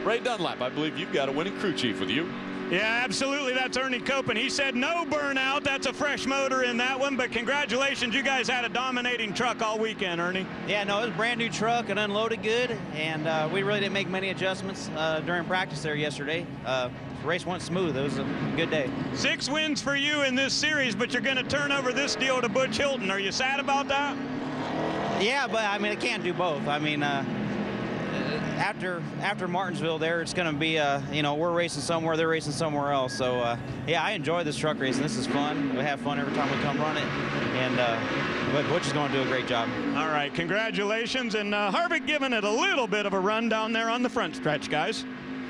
Ray Dunlap, I believe you've got a winning crew chief with you. Yeah, absolutely. That's Ernie Copen. He said no burnout. That's a fresh motor in that one, but congratulations. You guys had a dominating truck all weekend, Ernie. Yeah, no, it was a brand new truck and unloaded good, and we really didn't make many adjustments during practice there yesterday. The race went smooth. It was a good day. 6 wins for you in this series, but you're going to turn over this deal to Butch Hilton. Are you sad about that? Yeah, but I mean, I can't do both. I mean, after Martinsville there, it's going to be, you know, we're racing somewhere, they're racing somewhere else. So, yeah, I enjoy this truck racing. This is fun. We have fun every time we come run it. And but Butch is going to do a great job. All right, congratulations. And Harvick giving it a little bit of a run down there on the front stretch, guys.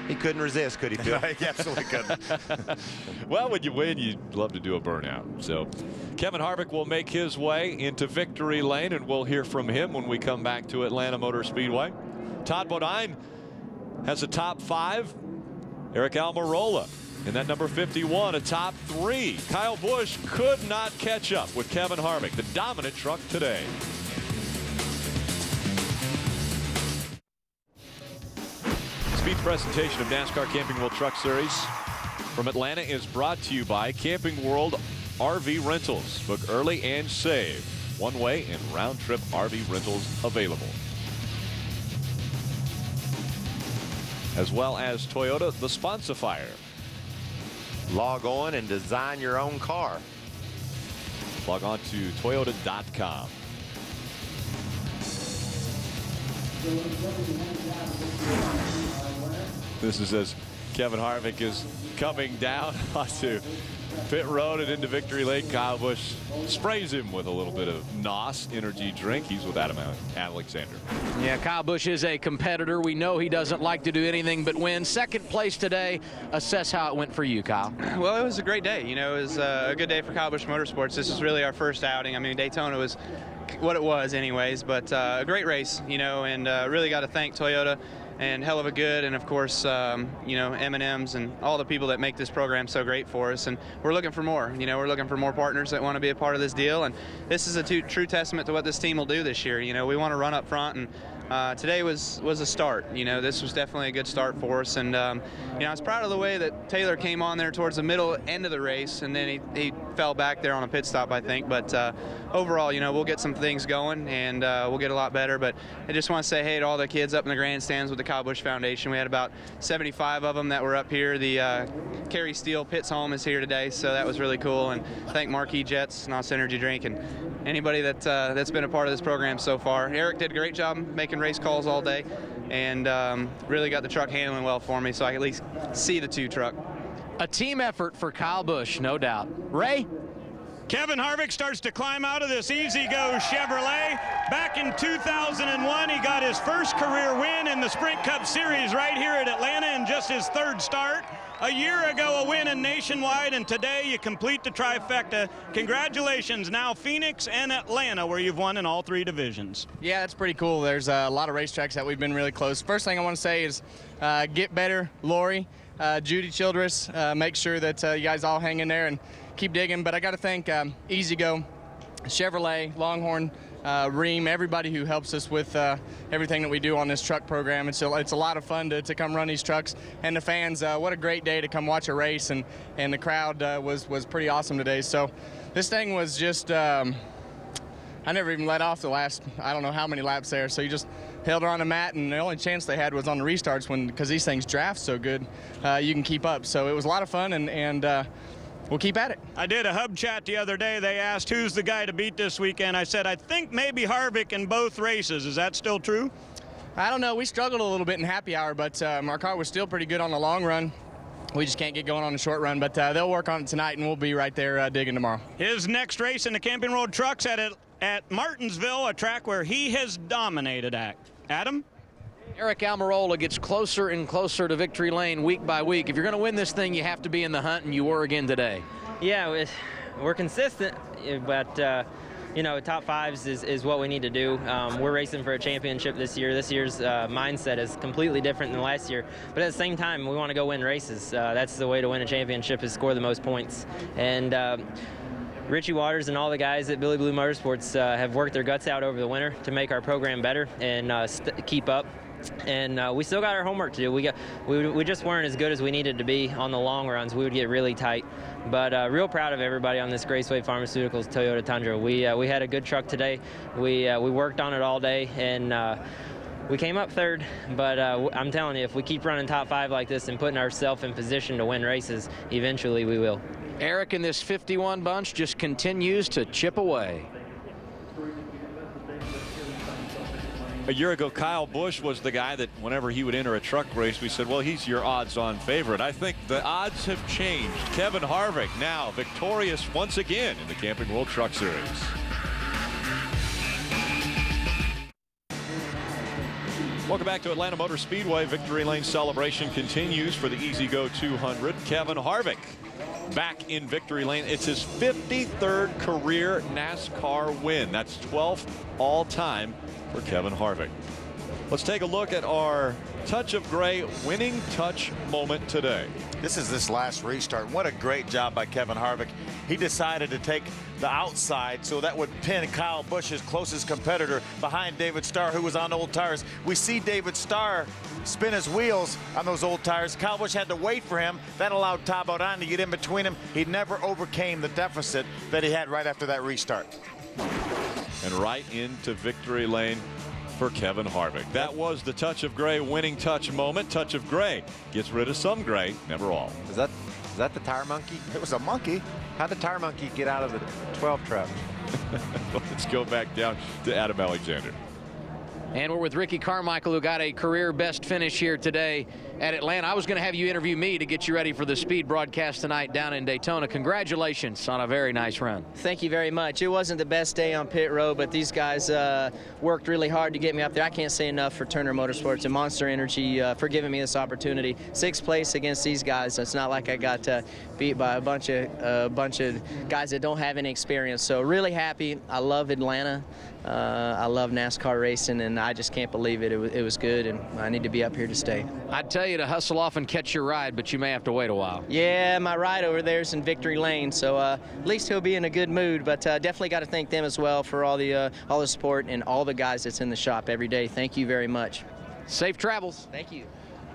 He couldn't resist, could he, Phil? He absolutely couldn't. Well, when you win, you'd love to do a burnout. So Kevin Harvick will make his way into victory lane, and we'll hear from him when we come back to Atlanta Motor Speedway. Todd Bodine has a top 5. Eric Almirola in that number 51, a top 3. Kyle Busch could not catch up with Kevin Harvick, the dominant truck today. Speed presentation of NASCAR Camping World Truck Series from Atlanta is brought to you by Camping World RV Rentals. Book early and save. One-way and round-trip RV rentals available. As well as Toyota, the Sponsifier. Log on and design your own car. Log on to Toyota.com. This is as Kevin Harvick is coming down onto pit road and into victory lane. Kyle Busch sprays him with a little bit of NOS energy drink. He's with Adam Alexander. Yeah, Kyle Busch is a competitor. We know he doesn't like to do anything but win. Second place today. Assess how it went for you, Kyle. Well, it was a great day. You know, it was a good day for Kyle Busch Motorsports. This is really our first outing. I mean, Daytona was what it was anyways, but a great race, you know, and really got to thank Toyota and Hell of a Good, and of course, you know, M&M's and all the people that make this program so great for us. And we're looking for more. You know, we're looking for more partners that want to be a part of this deal. And this is a true testament to what this team will do this year. You know, we want to run up front, and today was a start. You know, this was definitely a good start for us. And you know, I was proud of the way that Taylor came on there towards the middle end of the race, and then he fell back there on a pit stop, I think. But overall, you know, we'll get some things going, and we'll get a lot better. But I just want to say hey to all the kids up in the grandstands with the Kyle Busch Foundation. We had about 75 of them that were up here. The Kerry Steele Pitts Home is here today, so that was really cool. And thank Marquis Jets, NOS Energy Drink, and anybody that's been a part of this program so far. Eric did a great job making race calls all day, and really got the truck handling well for me, so I can at least see the 2 truck. A team effort for Kyle Busch, no doubt. Ray? Kevin Harvick starts to climb out of this easy-go Chevrolet. Back in 2001, he got his first career win in the Sprint Cup Series right here at Atlanta in just his 3rd start. A year ago, a win in Nationwide, and today you complete the trifecta. Congratulations. Now Phoenix and Atlanta, where you've won in all 3 divisions. Yeah, that's pretty cool. There's a lot of racetracks that we've been really close. First thing I want to say is get better, Lori, Judy Childress. Make sure that you guys all hang in there and keep digging. But I got to thank Easy Go, Chevrolet, Longhorn, Ream, everybody who helps us with everything that we do on this truck program. It's a lot of fun to come run these trucks. And the fans, what a great day to come watch a race, and the crowd was pretty awesome today. So this thing was just, I never even let off the last, I don't know how many laps there. So you just held her on the mat, and the only chance they had was on the restarts because these things draft so good, you can keep up. So it was a lot of fun, and we'll keep at it. I did a hub chat the other day. They asked who's the guy to beat this weekend. I said, I think maybe Harvick in both races. Is that still true? I don't know. We struggled a little bit in happy hour, but our car was still pretty good on the long run. We just can't get going on the short run, but they'll work on it tonight, and we'll be right there digging tomorrow. His next race in the Camping World Trucks at Martinsville, a track where he has dominated at. Adam? Eric Almirola gets closer and closer to victory lane week by week. If you're going to win this thing, you have to be in the hunt, and you were again today. Yeah, we're consistent, but you know, top 5s is what we need to do. We're racing for a championship this year. This year's mindset is completely different than last year, but at the same time, we want to go win races. That's the way to win a championship, is score the most points. And Richie Waters and all the guys at Billy Blue Motorsports have worked their guts out over the winter to make our program better and keep up. And we still got our homework to do. We just weren't as good as we needed to be on the long runs. We would get really tight. But real proud of everybody on this Graceway Pharmaceuticals Toyota Tundra. We had a good truck today. We worked on it all day, and we came up third. But I'm telling you, if we keep running top 5 like this and putting ourselves in position to win races, eventually we will. Eric in this 51 bunch just continues to chip away. A year ago, Kyle Busch was the guy that whenever he would enter a truck race, we said, well, he's your odds-on favorite. I think the odds have changed. Kevin Harvick now victorious once again in the Camping World Truck Series. Welcome back to Atlanta Motor Speedway. Victory Lane celebration continues for the Easy Go 200. Kevin Harvick back in Victory Lane. It's his 53rd career NASCAR win. That's 12th all-time for Kevin Harvick. Let's take a look at our touch of gray winning touch moment today. This is this last restart. What a great job by Kevin Harvick. He decided to take the outside so that would pin Kyle Busch, his closest competitor, behind David Starr, who was on old tires. We see David Starr spin his wheels on those old tires. Kyle Busch had to wait for him. That allowed Todd Bodine to get in between him. He never overcame the deficit that he had right after that restart. And right into Victory Lane for Kevin Harvick. That was the touch of gray winning touch moment. Touch of gray gets rid of some gray, never all. Is that the tire monkey? It was a monkey. How'd the tire monkey get out of the 12 truck? Let's go back down to Adam Alexander. And we're with Ricky Carmichael, who got a career best finish here today at Atlanta. I was going to have you interview me to get you ready for the speed broadcast tonight down in Daytona. Congratulations on a very nice run. Thank you very much. It wasn't the best day on pit road, but these guys worked really hard to get me up there. I can't say enough for Turner Motorsports and Monster Energy for giving me this opportunity. 6th place against these guys. It's not like I got beat by a bunch of guys that don't have any experience. So really happy. I love Atlanta. I love NASCAR racing, and I just can't believe it. It was good, and I need to be up here to stay. I'd tell you to hustle off and catch your ride, but you may have to wait a while. Yeah, my ride over there is in Victory Lane, so at least he'll be in a good mood. But definitely got to thank them as well for all the support and all the guys that's in the shop every day. Thank you very much. Safe travels. Thank you.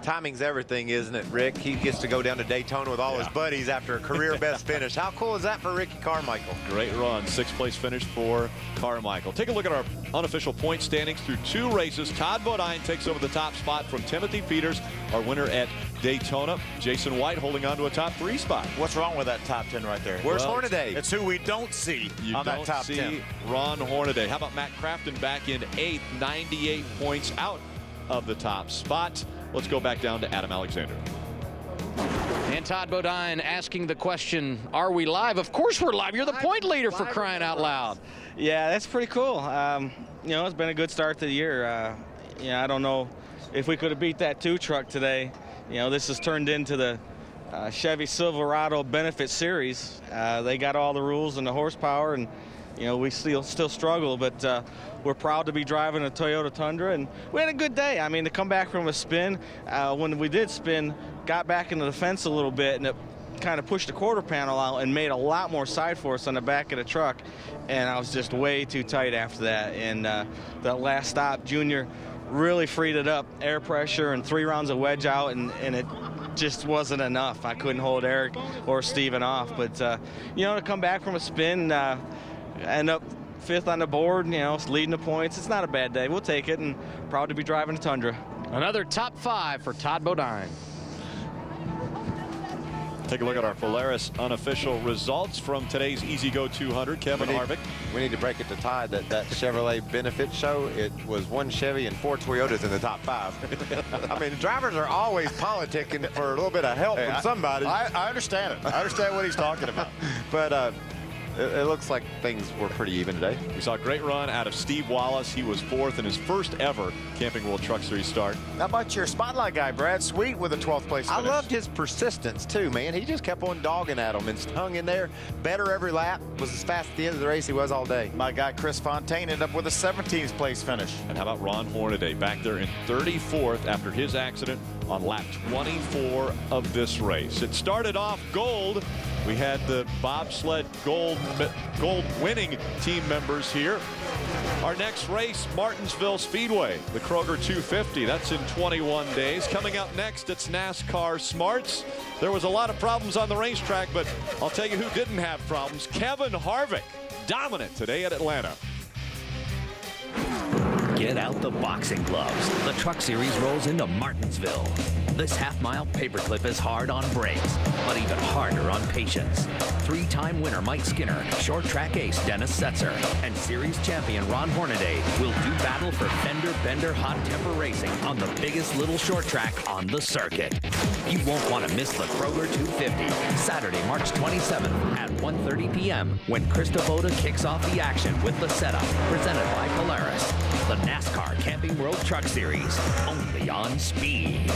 Timing's everything, isn't it, Rick? He gets to go down to Daytona with all his buddies after a career best finish. How cool is that for Ricky Carmichael? Great run. 6th place finish for Carmichael. Take a look at our unofficial point standings through 2 races. Todd Bodine takes over the top spot from Timothy Peters, our winner at Daytona. Jason White holding on to a top 3 spot. What's wrong with that top 10 right there? Where's Hornaday? It's who we don't see on that top 10. You don't see Ron Hornaday. How about Matt Crafton back in 8th, 98 points out of the top spot. Let's go back down to Adam Alexander. And Todd Bodine asking the question, are we live? Of course we're live. You're the point leader, for crying out loud. Yeah, that's pretty cool. You know, it's been a good start to the year. You know, I don't know if we could have beat that 2 truck today. You know, this has turned into the Chevy Silverado Benefit Series. They got all the rules and the horsepower, and you know, we still struggle, but we're proud to be driving a Toyota Tundra, and we had a good day. I mean, to come back from a spin, when we did spin, got back into the fence a little bit, and it kind of pushed the quarter panel out and made a lot more side force on the back of the truck, and I was just way too tight after that. And that last stop, Junior really freed it up, air pressure and 3 rounds of wedge out, and it just wasn't enough. I couldn't hold Eric or Steven off, but you know, to come back from a spin, end up 5th on the board, you know, leading the points. It's not a bad day. We'll take it, and proud to be driving a Tundra. Another top 5 for Todd Bodine. Take a look at our Polaris unofficial results from today's Easy Go 200. Kevin Harvick. We need to break it to Todd that Chevrolet benefit show, it was 1 Chevy and 4 Toyotas in the top 5. I mean, drivers are always politicking for a little bit of help from somebody. I understand it. I understand what he's talking about. But it looks like things were pretty even today. We saw a great run out of Steve Wallace. He was 4th in his first ever Camping World Truck Series start. How about your spotlight guy, Brad Sweet, with a 12th place finish? I loved his persistence too, man. He just kept on dogging at him and hung in there. Better every lap. Was as fast at the end of the race he was all day. My guy Chris Fontaine ended up with a 17th place finish. And how about Ron Hornaday back there in 34th after his accident on lap 24 of this race. It started off gold. We had the bobsled gold winning team members here. Our next race, Martinsville Speedway, the Kroger 250. That's in 21 days. Coming up next, it's NASCAR Smarts. There was a lot of problems on the racetrack, but I'll tell you who didn't have problems. Kevin Harvick, dominant today at Atlanta. Get out the boxing gloves. The Truck Series rolls into Martinsville. This half-mile paperclip is hard on brakes, but even harder on patience. Three-time winner Mike Skinner, short track ace Dennis Setzer, and series champion Ron Hornaday will do battle for fender bender hot temper racing on the biggest little short track on the circuit. You won't want to miss the Kroger 250, Saturday, March 27th at 1:30 p.m. when Chris Devoda kicks off the action with the setup presented by Polaris. The NASCAR Camping World Truck Series, only on Speed.